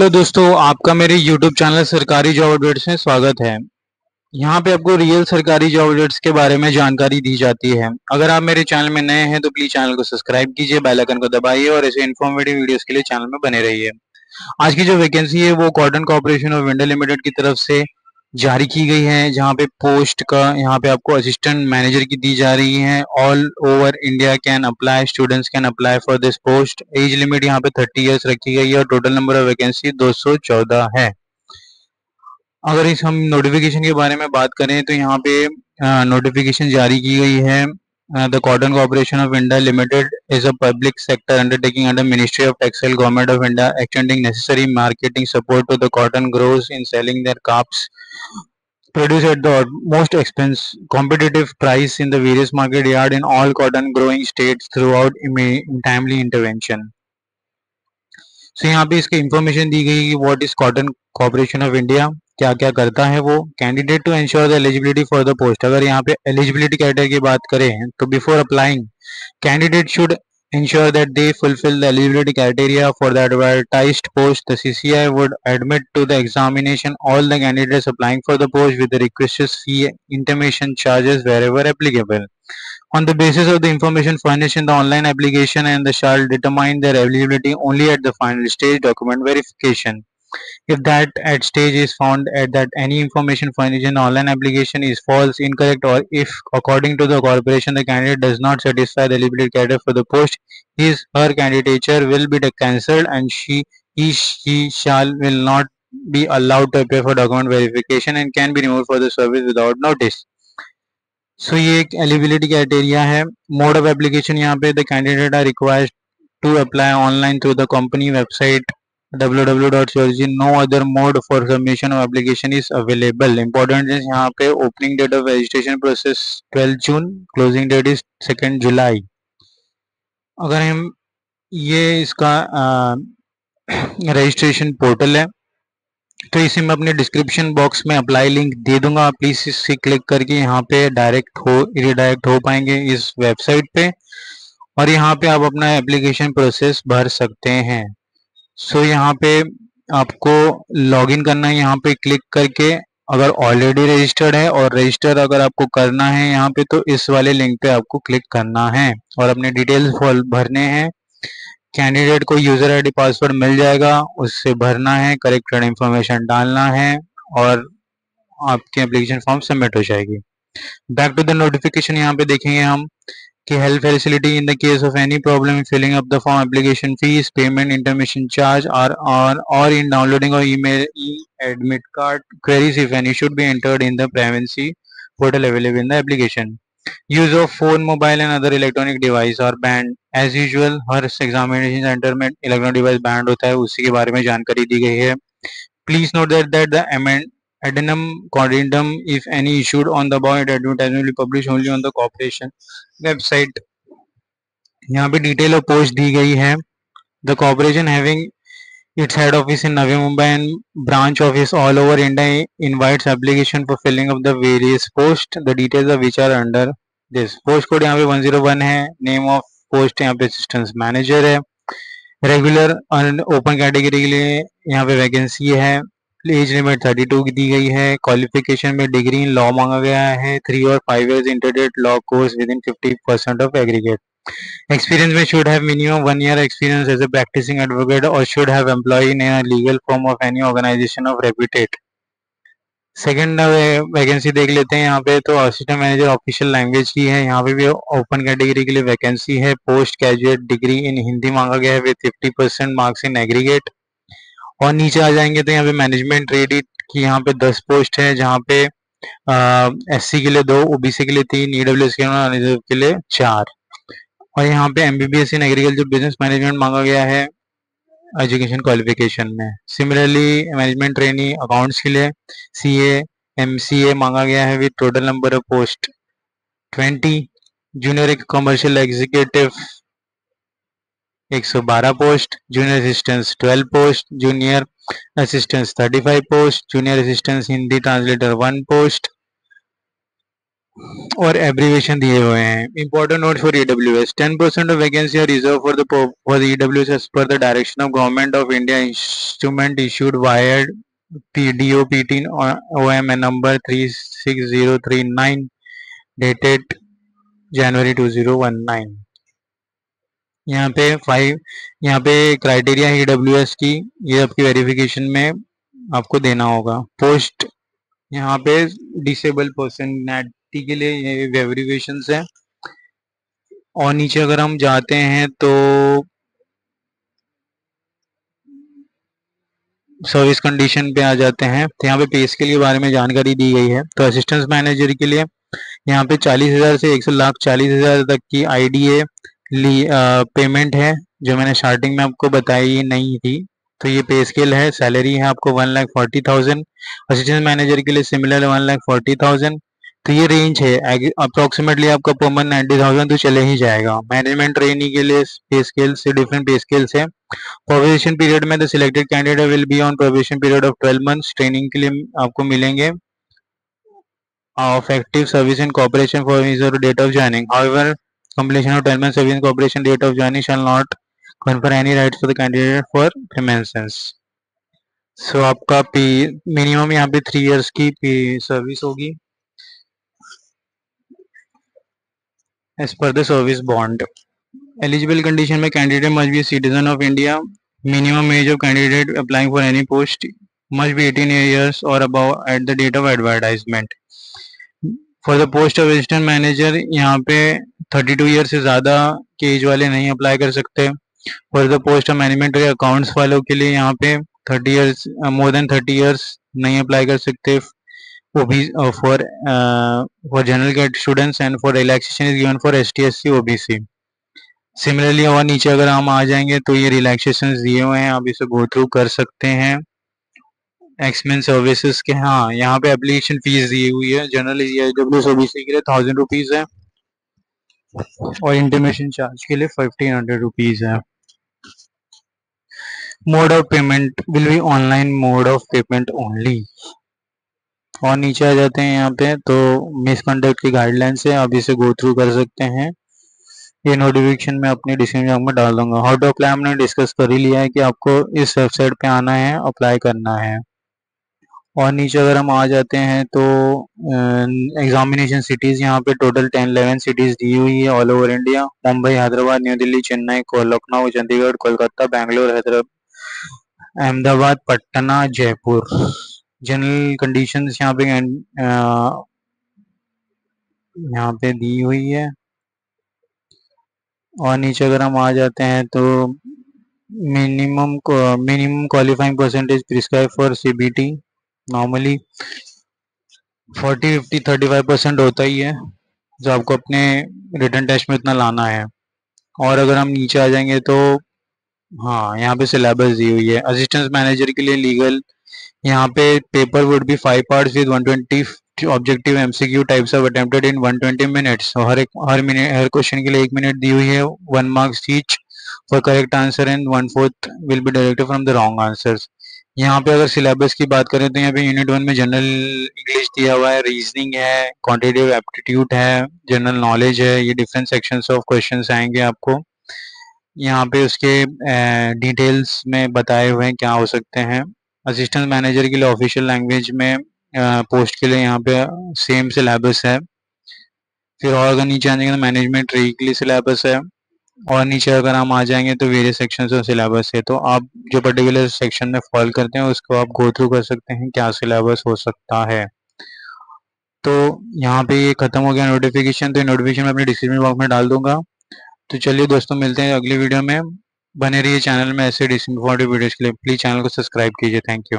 Hello दोस्तों, आपका मेरे YouTube चैनल सरकारी जॉब अपडेट्स में स्वागत है। यहाँ पे आपको रियल सरकारी जॉब अपडेट्स के बारे में जानकारी दी जाती है। अगर आप मेरे चैनल में नए हैं तो प्लीज चैनल को सब्सक्राइब कीजिए, बेल आइकन को दबाइए और ऐसे इन्फॉर्मेटिव वीडियोस के लिए चैनल में बने रहिए। आज की जो वैकेंसी है वो cotton corporation of India limited की तरफ से जारी की गई है, जहाँ पे पोस्ट का यहाँ पे आपको असिस्टेंट मैनेजर की दी जा रही है। All over India can apply, students can apply for this post. Age limit यहाँ पे 30 इयर्स रखी गई है और टोटल नंबर ऑफ वैकेंसी 214 है। अगर इस हम नोटिफिकेशन के बारे में बात करें तो यहाँ पे नोटिफिकेशन जारी की गई है। The cotton corporation of India limited is a public sector undertaking under ministry of textile government of India extending necessary marketing support to the cotton growers in selling their crops produced at the most expense competitive price in the various market yard in all cotton growing states throughout timely intervention. So यहाँ पे इसकी information दी गई कि what is cotton corporation of India, क्या क्या करता है वो। Candidate to ensure the eligibility for the post. अगर यहाँ पे एलिजिबिलिटी क्राइटेरिया की बात करें तो before applying candidate should ensure that they fulfill the eligibility criteria for the advertised post. The CCI would admit to the examination all the candidates applying for the post with the requested fee intimation charges wherever applicable. On the basis of the information furnished in the online application, and the shall determine their eligibility only at the final stage document verification. If that at stage is found that any information furnished in the online application is false, incorrect, or if according to the corporation the candidate does not satisfy the eligibility criteria for the post, his her candidature will be cancelled and he shall will not be allowed to appear for document verification and can be removed for the service without notice. So ये एक eligibility criteria है। Mode of application यहाँ पे the candidate are required to apply online through the company website www.surgeon. No other mode for submission of application is available. Important is यहाँ पे opening date of registration process 12 June, closing date is 2 July. अगर हम ये इसका registration portal है तो इसे मैं अपने डिस्क्रिप्शन बॉक्स में अप्लाई लिंक दे दूंगा। प्लीज इससे क्लिक करके यहाँ पे रिडायरेक्ट हो पाएंगे इस वेबसाइट पे और यहाँ पे आप अपना एप्लीकेशन प्रोसेस भर सकते हैं। सो यहाँ पे आपको लॉगिन करना है, यहाँ पे क्लिक करके अगर ऑलरेडी रजिस्टर्ड है और रजिस्टर अगर आपको करना है यहाँ पे तो इस वाले लिंक पे आपको क्लिक करना है और अपने डिटेल्स भरने हैं। कैंडिडेट को यूजर आईडी पासवर्ड मिल जाएगा, उससे भरना है, करेक्ट इंफॉर्मेशन डालना है और आपकी एप्लीकेशन फॉर्म सबमिट हो जाएगी। बैक टू द नोटिफिकेशन यहाँ पे देखेंगे हम कि help facility in the case of any problem in filling up the form, application fees, payment, intermission charge और इन डाउनलोडिंग और email admit card queries if any should be entered in the privacy portal available in the application. Use of phone, mobile and other electronic device और banned as usual. हर examination centre में electronic device banned होता है, उसी के बारे में जानकारी दी गई है। Please note that the addendum corridum if any issued on the above advertisement will be published only on the corporation website. यहाँ पे डिटेल और पोस्ट दी गई है। The corporation having its head office in Navi Mumbai and branch office all over India invites application for filling of the various post, the details of which are under this. Post code यहाँ पे 101 है। Name of post यहाँ पे assistant manager है। Regular और open category के लिए यहाँ पे वैकेंसी है। एज लिमिट 32 की दी गई है। क्वालिफिकेशन में डिग्री इन लॉ मांगा गया है। 3 और 5 years internet law course with in 50% of aggregate. Experience में should have minimum 1 year experience as a practicing advocate or should have employee in a legal firm of any organization of reputed. Second vacancy देख लेते हैं यहाँ पे। तो assistant manager official language की है, यहाँ पे भी ओपन कैटेगरी के लिए वैकेंसी है। Post graduate degree in Hindi मांगा गया है विद 50% मार्क्स इन एग्रीगेट। और नीचे आ जाएंगे तो यहाँ पे मैनेजमेंट ट्रेड की यहाँ पे 10 पोस्ट है, जहाँ पे SC के लिए 2, OBC के लिए 3, EWS के लिए 4 और यहाँ पे MBBS in agriculture business management मांगा गया है एजुकेशन क्वालिफिकेशन में। सिमिलरली मैनेजमेंट ट्रेनी अकाउंट्स के लिए CA MCA मांगा गया है with total number of post 20। Junior commercial executive 112 post, junior assistant 12 post, junior assistant 35 post, junior assistant Hindi translator 1 post. और एब्रीवेशन दिए हुए हैं। Important note for EWS 10% of vacancy are reserve for EWS as per the direction of government of India instrument issued vide PDO PT OM number 36039 dated January 2019। यहाँ पे criteria है EWS की, ये आपकी वेरिफिकेशन में आपको देना होगा। पोस्ट यहाँ पे डिसेबल पर्सनैलिटी के लिए ये वेरिफिकेशन है। और नीचे अगर हम जाते हैं तो सर्विस कंडीशन पे आ जाते हैं, तो यहाँ पे पे स्केल के बारे में जानकारी दी गई है। तो असिस्टेंट मैनेजर के लिए यहाँ पे 40,000 से 1,40,000 तक की IDA पेमेंट है, जो मैंने स्टार्टिंग में आपको बताई नहीं थी। तो ये पे स्केल है। सैलरी है आपको 1,40,000। असिस्टेंट मैनेजर के लिए सिमिलर 1,40,000। तो ये रेंज है। अप्रोक्सीमेटली आपका पर मंथ 90,000 तो चले ही जाएगा। मैनेजमेंट ट्रेनी के लिए पे स्केल से डिफरेंट पे स्केल्स है। प्रोबेशन पीरियड में the selected candidate will be on probation period of 12 months. Training के लिए आपको मिलेंगे of active service and cooperation for his or date of joining. However, completion of 12 months service and cooperation date of joining shall not confer any rights for the candidate for permanence. So आपका P minimum यहाँ पे 3 years की P service होगी as per the service bond. Eligible condition में candidate must be a citizen of India. Minimum age of candidate applying for any post must be 18 years or above at the date of advertisement. For the post of assistant manager यहाँ पे 32 year से ज़्यादा के as वाले नहीं apply कर सकते। For the post of management accounts वालों के लिए यहाँ पे 30 ईयर्स मोर देन 30 ईयर्स नहीं अप्लाई कर सकते। ओबी for general cat students and for relaxation is given for ST SC OBC। Similarly और नीचे अगर हम आ जाएंगे तो ये रिलैक्सेशन दिए हुए हैं, आप इसे गो थ्रू कर सकते हैं। एक्समेन सर्विसेज के हाँ यहाँ पे एप्लीकेशन फीस दी हुई है। जनरल EWS OBC के लिए 1,000 रुपीज है और इंटीमेशन चार्ज के लिए 1,500 रुपीज है। Mode of payment will be online mode of payment only. और नीचे आ जाते हैं यहाँ पे तो मिसकंडक्ट की गाइडलाइंस है, आप इसे गो थ्रू कर सकते हैं। ये नोटिफिकेशन में अपने डिस्क्रिप्शन में डाल दूंगा। हाउ टू अप्लाई हमने डिस्कस कर ही लिया है कि आपको इस वेबसाइट पे आना है, अप्लाई करना है। और नीचे अगर हम आ जाते हैं तो एग्जामिनेशन सिटीज यहाँ पे टोटल 10-11 सिटीज दी हुई है all over India. Mumbai, Hyderabad, new Delhi, Chennai, Lucknow, Chandigarh, Kolkata, Bangalore, Hyderabad, Ahmedabad, Patna, Jaipur. General conditions यहाँ पे दी हुई है। और नीचे अगर हम आ जाते हैं तो minimum qualifying percentage prescribe for CBT normally 40, 50, 35% होता ही है, जो आपको अपने रिटन टेस्ट में इतना लाना है। और अगर हम नीचे आ जाएंगे तो हाँ यहाँ पे सिलेबस दी हुई है। असिस्टेंट मैनेजर के लिए लीगल यहाँ पे paper would be 5 parts with 120 objective MCQ types of attempted in 120 minutes. Her question के लिए 1 मिनट दी हुई है। 1 marks each for correct answer and 1/4 will be directed from the wrong answers. यहाँ पे अगर सिलेबस की बात करें तो यहाँ पे यूनिट 1 में जनरल इंग्लिश दिया हुआ है, रीजनिंग है, क्वांटिटेटिव एप्टीट्यूड है, जनरल नॉलेज है। ये डिफरेंट सेक्शंस ऑफ क्वेश्चंस आएंगे आपको यहाँ पे, उसके डिटेल्स में बताए हुए हैं क्या हो सकते हैं। असिस्टेंट मैनेजर के लिए ऑफिशियल लैंग्वेज में पोस्ट के लिए यहाँ पे सेम सिलेबस है। फिर और अगर नीचे आ जाएंगे तो मैनेजमेंट ट्रेनी के लिए सिलेबस है। और नीचे अगर हम आ जाएंगे तो वेरियस सेक्शन ऑफ सिलेबस है। तो आप जो पर्टिकुलर सेक्शन में फॉल करते हैं उसको आप गो थ्रू कर सकते हैं क्या सिलेबस हो सकता है। तो यहाँ पे ये खत्म हो गया नोटिफिकेशन। तो नोटिफिकेशन मैं अपने डिस्क्रिप्शन बॉक्स में डाल दूंगा। तो चलिए दोस्तों, मिलते हैं अगली वीडियो में। बने रहिए चैनल में ऐसे इंफॉर्मेटिव वीडियोस के लिए। प्लीज चैनल को सब्सक्राइब कीजिए। Thank you.